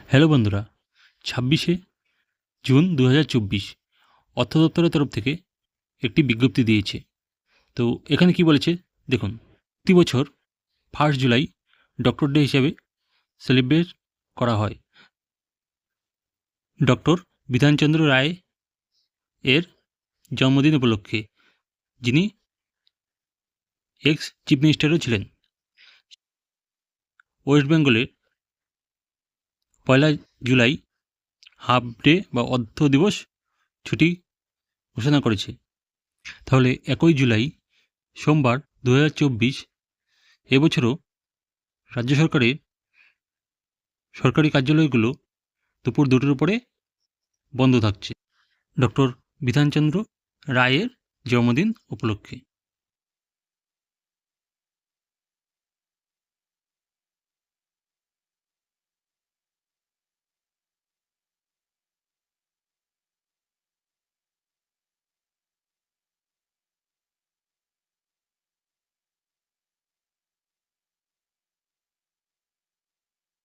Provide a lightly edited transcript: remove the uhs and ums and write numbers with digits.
Hello বন্ধুরা, 26শে June 2024 অর্থ দপ্তরের তরফ থেকে একটি বিজ্ঞপ্তি দিয়েছে। তো এখানে কি বলেছে দেখুন। প্রতি বছর 1 জুলাই ডক্টর ডে হিসাবে সেলিব্রেট করা হয়। ডক্টর বিধানচন্দ্র রায় এর জন্মদিন উপলক্ষে, যিনি এক্স চিফ মিনিস্টারও ছিলেন। ওয়েস্ট বেঙ্গলের 1 জুলাই হাফ ডে বা অর্ধ দিবস ছুটি ঘোষণা করেছে। তাহলে 1 জুলাই সোমবার 2024 এবছরও রাজ্য সরকারের সরকারি কার্যালয়গুলো দুপুর 2টোর পরে বন্ধ থাকছে ডক্টর বিধানচন্দ্র রায়ের জন্মদিন উপলক্ষে।